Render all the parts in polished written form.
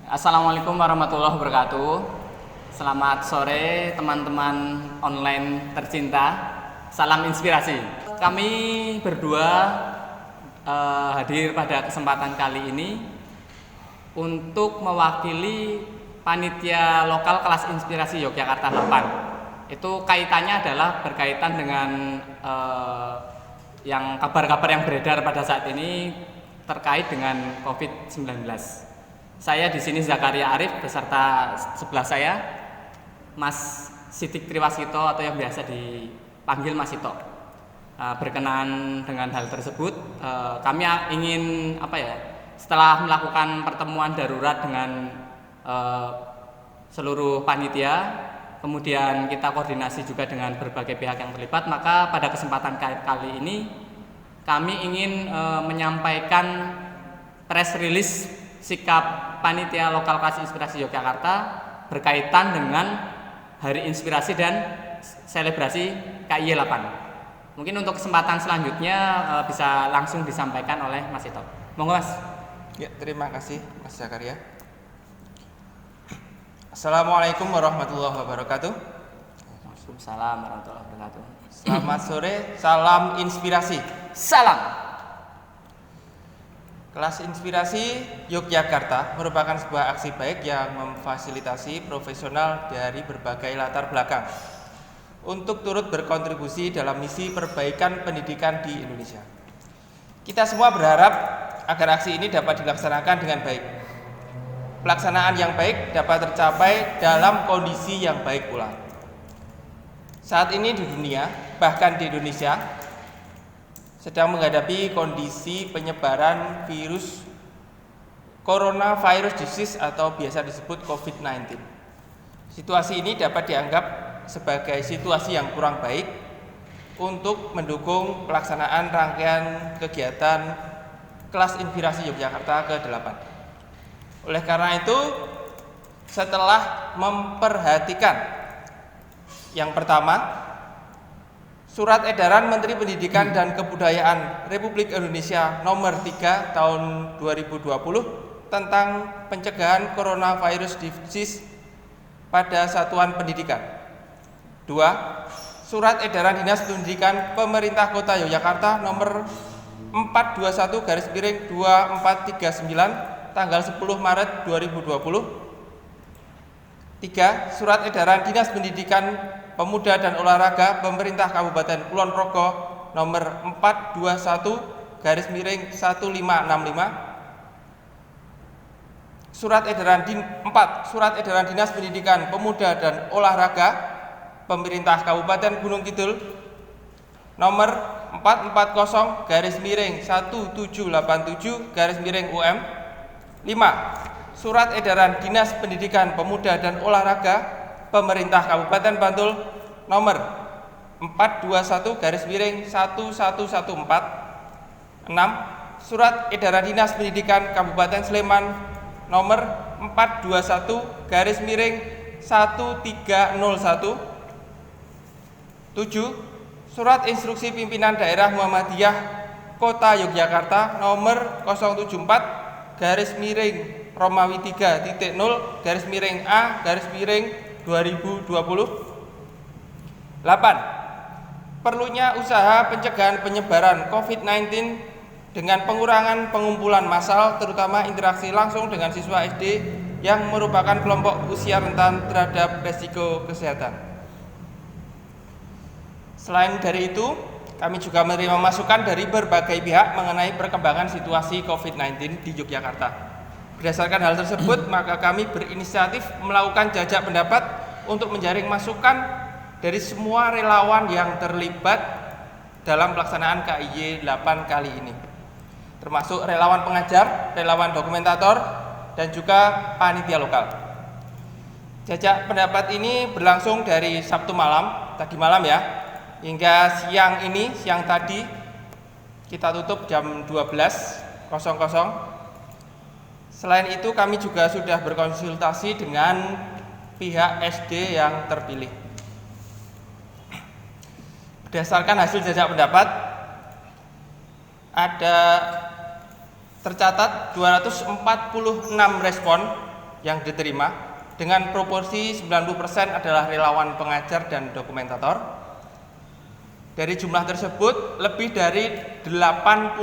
Assalamualaikum warahmatullahi wabarakatuh. Selamat sore teman-teman online tercinta. Salam inspirasi. Kami berdua hadir pada kesempatan kali ini untuk mewakili panitia lokal kelas inspirasi Yogyakarta 8. Itu kaitannya adalah berkaitan dengan yang kabar-kabar yang beredar pada saat ini terkait dengan COVID-19. Saya di sini Zakaria Arif beserta sebelah saya Mas Sidik Triwasito atau yang biasa dipanggil Mas Sito. Berkenaan dengan hal tersebut, kami ingin setelah melakukan pertemuan darurat dengan seluruh panitia, kemudian kita koordinasi juga dengan berbagai pihak yang terlibat, maka pada kesempatan kali ini kami ingin menyampaikan press release sikap panitia lokal kelas inspirasi Yogyakarta berkaitan dengan Hari Inspirasi dan selebrasi KIY 8. Mungkin untuk kesempatan selanjutnya bisa langsung disampaikan oleh Mas Ito. Monggo Mas. Ya, terima kasih Mas Zakaria. Assalamualaikum warahmatullahi wabarakatuh. Waalaikumsalam warahmatullahi wabarakatuh. Selamat sore, salam inspirasi. Salam. Kelas Inspirasi Yogyakarta merupakan sebuah aksi baik yang memfasilitasi profesional dari berbagai latar belakang untuk turut berkontribusi dalam misi perbaikan pendidikan di Indonesia. Kita semua berharap agar aksi ini dapat dilaksanakan dengan baik. Pelaksanaan yang baik dapat tercapai dalam kondisi yang baik pula. Saat ini di dunia, bahkan di Indonesia, sedang menghadapi kondisi penyebaran virus coronavirus disease atau biasa disebut COVID-19. Situasi ini dapat dianggap sebagai situasi yang kurang baik untuk mendukung pelaksanaan rangkaian kegiatan kelas inspirasi Yogyakarta ke-8. Oleh karena itu, setelah memperhatikan yang pertama, Surat Edaran Menteri Pendidikan dan Kebudayaan Republik Indonesia Nomor 3 Tahun 2020 tentang pencegahan coronavirus disease pada satuan pendidikan. 2. Surat Edaran Dinas Pendidikan Pemerintah Kota Yogyakarta Nomor 421/2439 tanggal 10 Maret 2020. 3. Surat Edaran Dinas Pendidikan Pemuda dan Olahraga Pemerintah Kabupaten Kulon Progo Nomor 421/1565. Surat Edaran 4. Surat Edaran Dinas Pendidikan Pemuda dan Olahraga Pemerintah Kabupaten Gunung Kidul Nomor 440/1787/UM. 5. Surat Edaran Dinas Pendidikan Pemuda dan Olahraga Pemerintah Kabupaten Bantul Nomor 421/1114. 6. Surat Edaran Dinas Pendidikan Kabupaten Sleman Nomor 421/1301. 7. Surat Instruksi Pimpinan Daerah Muhammadiyah Kota Yogyakarta Nomor 074-Romawi3.0-A-2020. 8. Perlunya usaha pencegahan penyebaran COVID-19 dengan pengurangan pengumpulan massal terutama interaksi langsung dengan siswa SD yang merupakan kelompok usia rentan terhadap risiko kesehatan. Selain dari itu, kami juga menerima masukan dari berbagai pihak mengenai perkembangan situasi COVID-19 di Yogyakarta. Berdasarkan hal tersebut, maka kami berinisiatif melakukan jajak pendapat untuk menjaring masukan dari semua relawan yang terlibat dalam pelaksanaan KIY 8 kali ini, termasuk relawan pengajar, relawan dokumentator, dan juga panitia lokal. Jajak pendapat ini berlangsung dari Sabtu malam, tadi malam ya, hingga siang tadi kita tutup jam 12.00. Selain itu kami juga sudah berkonsultasi dengan pihak SD yang terpilih. Berdasarkan hasil jajak pendapat, ada tercatat 246 respon yang diterima dengan proporsi 90% adalah relawan pengajar dan dokumentator. Dari jumlah tersebut, lebih dari 80%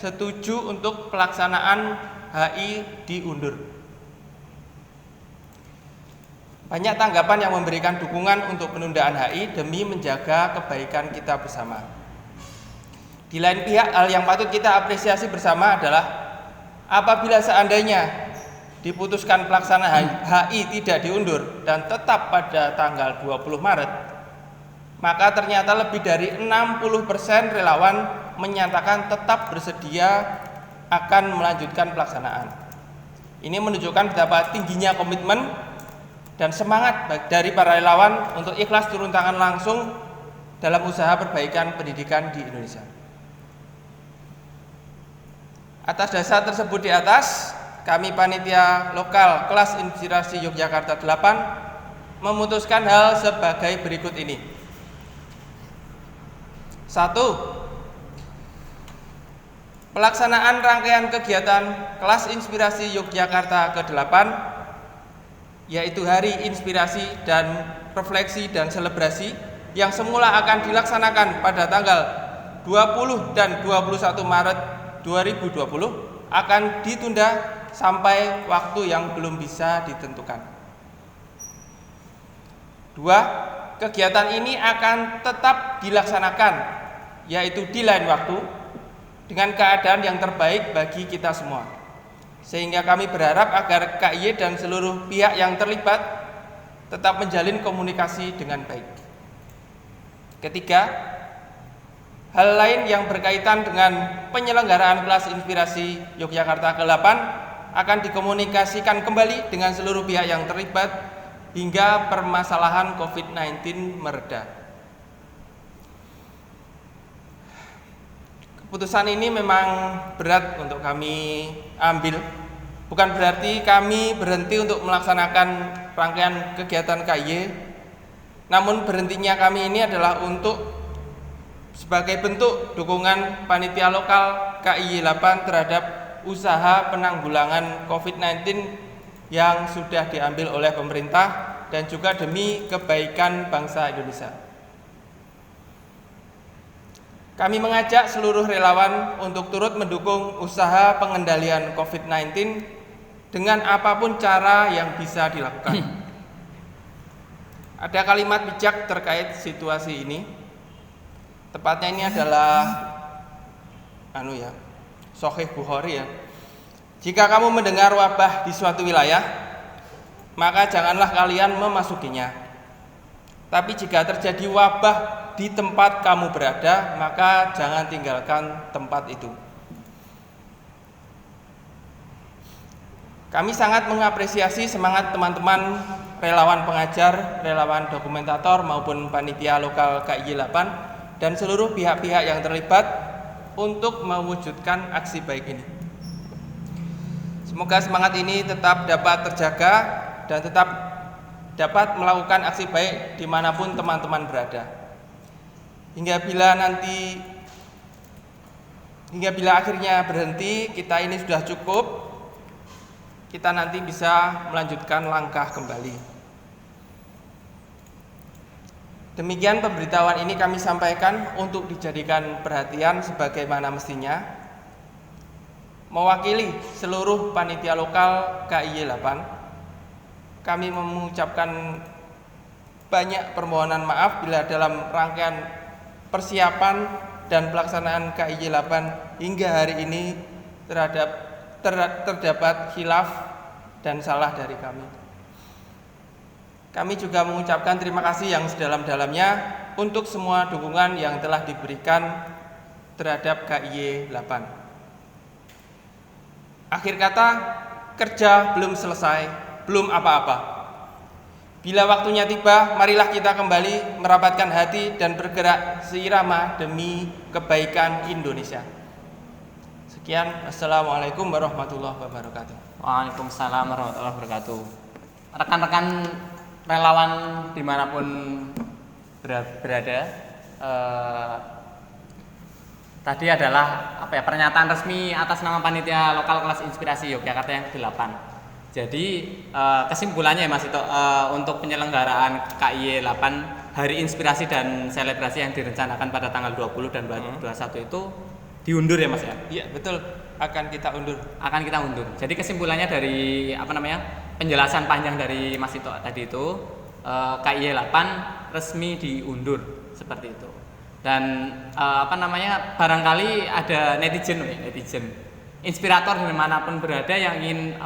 setuju untuk pelaksanaan HI diundur. Banyak tanggapan yang memberikan dukungan untuk penundaan HI demi menjaga kebaikan kita bersama. Di lain pihak, hal yang patut kita apresiasi bersama adalah apabila seandainya diputuskan pelaksanaan HI tidak diundur dan tetap pada tanggal 20 Maret, maka ternyata lebih dari 60% relawan menyatakan tetap bersedia akan melanjutkan pelaksanaan. Ini menunjukkan betapa tingginya komitmen dan semangat dari para relawan untuk ikhlas turun tangan langsung dalam usaha perbaikan pendidikan di Indonesia. Atas dasar tersebut di atas, kami panitia lokal kelas Inspirasi Yogyakarta 8 memutuskan hal sebagai berikut ini. 1. Pelaksanaan rangkaian kegiatan kelas Inspirasi Yogyakarta ke-8, yaitu Hari Inspirasi dan Refleksi dan Selebrasi yang semula akan dilaksanakan pada tanggal 20 dan 21 Maret 2020 akan ditunda sampai waktu yang belum bisa ditentukan. 2. Kegiatan ini akan tetap dilaksanakan, yaitu di lain waktu, dengan keadaan yang terbaik bagi kita semua. Sehingga kami berharap agar KIY dan seluruh pihak yang terlibat tetap menjalin komunikasi dengan baik. Ketiga, hal lain yang berkaitan dengan penyelenggaraan kelas Inspirasi Yogyakarta ke-8 akan dikomunikasikan kembali dengan seluruh pihak yang terlibat hingga permasalahan COVID-19 mereda. Keputusan ini memang berat untuk kami ambil. Bukan berarti kami berhenti untuk melaksanakan rangkaian kegiatan KIY, namun berhentinya kami ini adalah untuk sebagai bentuk dukungan panitia lokal KIY 8 terhadap usaha penanggulangan COVID-19 yang sudah diambil oleh pemerintah dan juga demi kebaikan bangsa Indonesia. Kami mengajak seluruh relawan untuk turut mendukung usaha pengendalian COVID-19 dengan apapun cara yang bisa dilakukan. Ada kalimat bijak terkait situasi ini. Tepatnya ini adalah Sahih Bukhari ya. Jika kamu mendengar wabah di suatu wilayah, maka janganlah kalian memasukinya. Tapi jika terjadi wabah di tempat kamu berada, maka jangan tinggalkan tempat itu. Kami sangat mengapresiasi semangat teman-teman relawan pengajar, relawan dokumentator maupun panitia lokal KIY 8 dan seluruh pihak-pihak yang terlibat untuk mewujudkan aksi baik ini. Semoga semangat ini tetap dapat terjaga dan tetap dapat melakukan aksi baik dimanapun teman-teman berada. Hingga bila akhirnya berhenti, kita ini sudah cukup, kita nanti bisa melanjutkan langkah kembali. Demikian pemberitahuan ini kami sampaikan untuk dijadikan perhatian sebagaimana mestinya. Mewakili seluruh panitia lokal KIY 8, kami mengucapkan banyak permohonan maaf bila dalam rangkaian persiapan dan pelaksanaan KIY 8 hingga hari ini terdapat khilaf dan salah dari kami. Kami juga mengucapkan terima kasih yang sedalam-dalamnya untuk semua dukungan yang telah diberikan terhadap KIY 8. Akhir kata, kerja belum selesai, belum apa-apa. Bila waktunya tiba, marilah kita kembali merapatkan hati dan bergerak seirama demi kebaikan Indonesia. Sekian, Assalamualaikum warahmatullahi wabarakatuh. Waalaikumsalam warahmatullahi wabarakatuh. Rekan-rekan relawan dimanapun berada, tadi adalah pernyataan resmi atas nama panitia lokal kelas Inspirasi Yogyakarta yang ke-8. Jadi kesimpulannya Mas itu untuk penyelenggaraan KIY 8 Hari Inspirasi dan Selebrasi yang direncanakan pada tanggal 20 dan 21 itu diundur ya Mas ya? Iya, betul. Akan kita undur. Akan kita undur. Jadi kesimpulannya dari penjelasan panjang dari Mas Ito tadi itu KIY 8 resmi diundur seperti itu. Dan barangkali ada netizen inspirator dimanapun berada yang ingin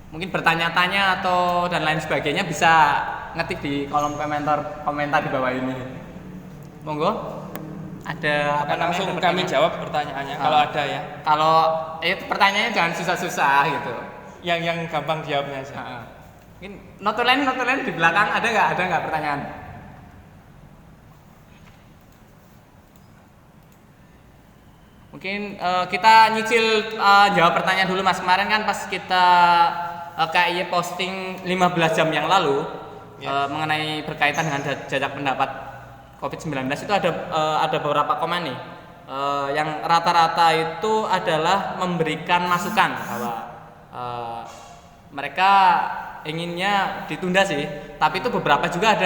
mungkin bertanya-tanya atau dan lain sebagainya, bisa ngetik di kolom komentar di bawah ini. Monggo. Ada langsung kami jawab pertanyaannya kalau ada ya. Kalau pertanyaannya jangan susah-susah gitu. Yang gampang jawabnya aja. Mungkin notulen di belakang ada nggak pertanyaan? Mungkin kita nyicil jawab pertanyaan dulu Mas. Kemarin kan pas kita KIY posting 15 jam yang lalu mengenai berkaitan dengan jajak pendapat COVID-19 itu ada beberapa komen nih yang rata-rata itu adalah memberikan masukan bahwa mereka inginnya ditunda sih, tapi itu beberapa juga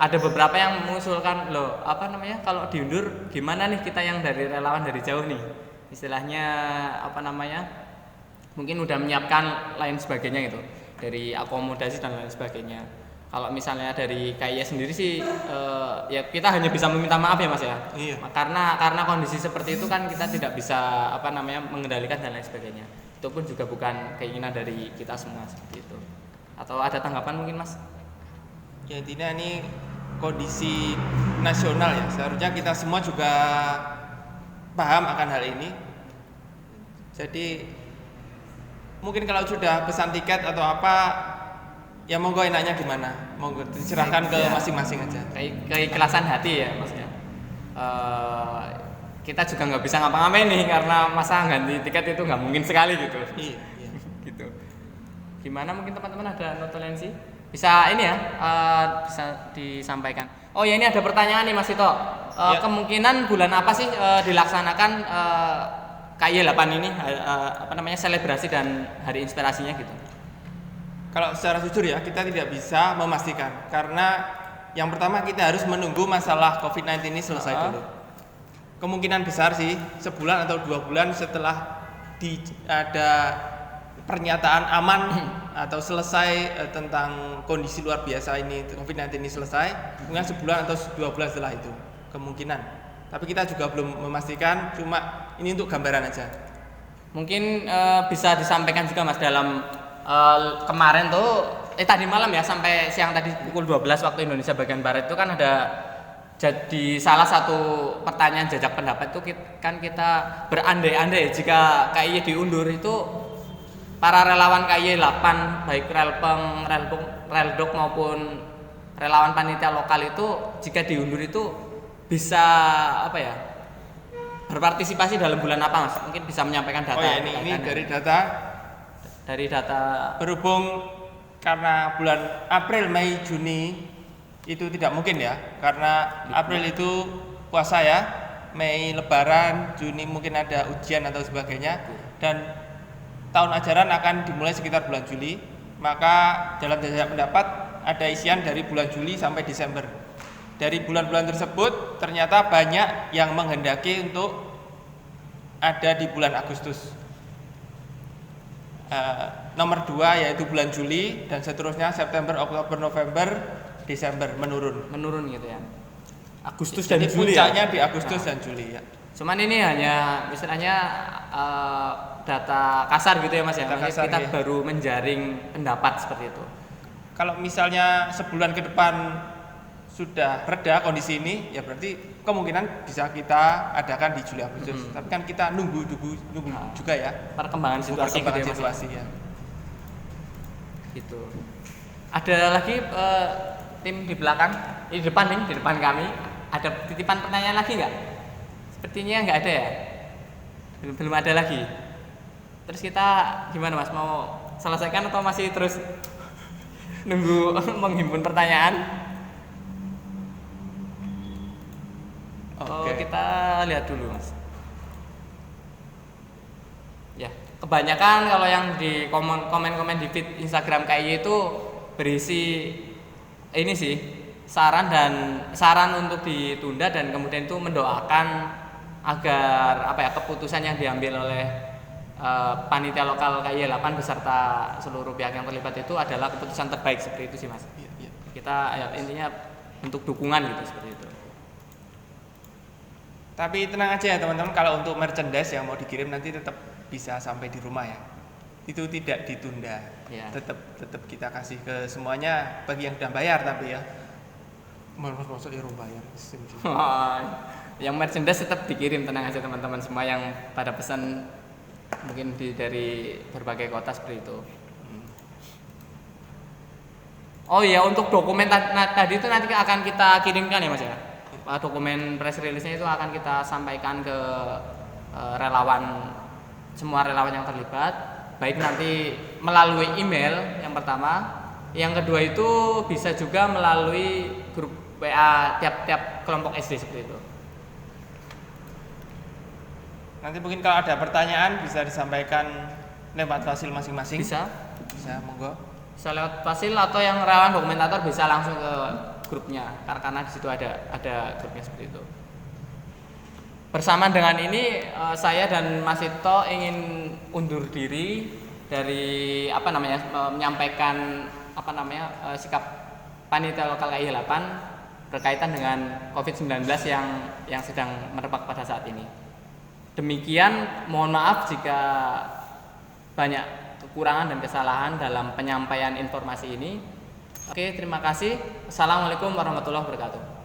ada beberapa yang mengusulkan kalau diundur gimana nih kita yang dari relawan dari jauh nih, istilahnya mungkin udah menyiapkan lain sebagainya gitu, dari akomodasi dan lain sebagainya. Kalau misalnya dari KIY sendiri sih ya kita hanya bisa meminta maaf ya Mas ya. Iya. Karena kondisi seperti itu kan kita tidak bisa mengendalikan dan lain sebagainya. Itu pun juga bukan keinginan dari kita semua seperti itu. Atau ada tanggapan mungkin Mas? Ya intinya ini kondisi nasional ya. Seharusnya kita semua juga paham akan hal ini. Jadi mungkin kalau sudah pesan tiket atau apa, ya monggo enaknya gimana, monggo diserahkan ke masing-masing aja. Keikhlasan hati ya Mas ya. Kita juga nggak bisa ngapa-ngapain nih karena masa ganti tiket itu nggak mungkin sekali gitu. Iya. Gitu. Gimana mungkin teman-teman ada notulensi? Bisa ini ya, bisa disampaikan. Oh ya, ini ada pertanyaan nih Mas Ito. Kemungkinan bulan apa sih dilaksanakan KIY 8 ini selebrasi dan hari inspirasinya gitu? Kalau secara jujur ya, kita tidak bisa memastikan karena yang pertama kita harus menunggu masalah COVID-19 ini selesai dulu. Kemungkinan besar sih sebulan atau 2 bulan setelah ada pernyataan aman atau selesai tentang kondisi luar biasa ini, COVID-19 ini selesai, mungkin sebulan atau 2 bulan setelah itu kemungkinan. Tapi kita juga belum memastikan, cuma ini untuk gambaran aja. Mungkin bisa disampaikan juga Mas dalam kemarin tuh tadi malam ya sampai siang tadi pukul 12 waktu Indonesia bagian barat itu kan ada jadi salah satu pertanyaan jajak pendapat itu kita berandai-andai jika KIY diundur itu para relawan KIY 8 baik Reldok maupun relawan panitia lokal itu jika diundur itu bisa berpartisipasi dalam bulan apa Mas? Mungkin bisa menyampaikan data. Oh ya, ini dari data berhubung karena bulan April, Mei, Juni itu tidak mungkin ya, karena April itu puasa ya, Mei lebaran, Juni mungkin ada ujian atau sebagainya, dan tahun ajaran akan dimulai sekitar bulan Juli. Maka dalam jajak pendapat ada isian dari bulan Juli sampai Desember. Dari bulan-bulan tersebut ternyata banyak yang menghendaki untuk ada di bulan Agustus. Nomor 2 yaitu bulan Juli dan seterusnya September, Oktober, November, Desember menurun gitu ya. Agustus dan Juli. Puncaknya di Agustus dan Juli ya. Cuman ini hanya misalnya data kasar gitu ya Mas ya. Kita baru menjaring pendapat seperti itu. Kalau misalnya sebulan ke depan sudah reda kondisi ini, ya berarti kemungkinan bisa kita adakan di Juli Agustus. Tapi kan kita nunggu juga ya perkembangan situasi ya. Gitu. Ada lagi tim di belakang, di depan kami ada titipan pertanyaan lagi nggak? Sepertinya nggak ada ya. Belum ada lagi. Terus kita gimana Mas? Mau selesaikan atau masih terus nunggu menghimpun pertanyaan? Oke. Kita lihat dulu Mas. Ya. kebanyakan kalau yang di komen-komen di feed Instagram KIY itu berisi ini sih, saran untuk ditunda dan kemudian itu mendoakan agar keputusan yang diambil oleh panitia lokal KIY 8 beserta seluruh pihak yang terlibat itu adalah keputusan terbaik, seperti itu sih Mas. Iya. Kita intinya bentuk dukungan gitu, seperti itu. Tapi tenang aja ya teman-teman, kalau untuk merchandise yang mau dikirim nanti tetap bisa sampai di rumah ya. Itu tidak ditunda. Ya. Tetap kita kasih ke semuanya bagi yang sudah bayar, tapi ya. Masuk ya bayar. Yang merchandise tetap dikirim, tenang aja teman-teman semua yang pada pesan mungkin dari berbagai kota seperti itu. Oh iya, untuk dokumen tadi itu nanti akan kita kirimkan ya Mas ya. Dokumen press release-nya itu akan kita sampaikan ke semua relawan yang terlibat, baik nanti melalui email yang pertama, yang kedua itu bisa juga melalui grup WA tiap kelompok SD seperti itu. Nanti mungkin kalau ada pertanyaan bisa disampaikan lewat fasil masing-masing. Bisa monggo. Bisa lewat fasil atau yang relawan dokumentator bisa langsung ke grupnya, karena di situ ada grupnya seperti itu. Bersamaan dengan ini saya dan Mas Ito ingin undur diri dari menyampaikan sikap panitia lokal KIY 8 berkaitan dengan COVID-19 yang sedang merebak pada saat ini. Demikian, mohon maaf jika banyak kekurangan dan kesalahan dalam penyampaian informasi ini. Oke, terima kasih. Assalamualaikum warahmatullahi wabarakatuh.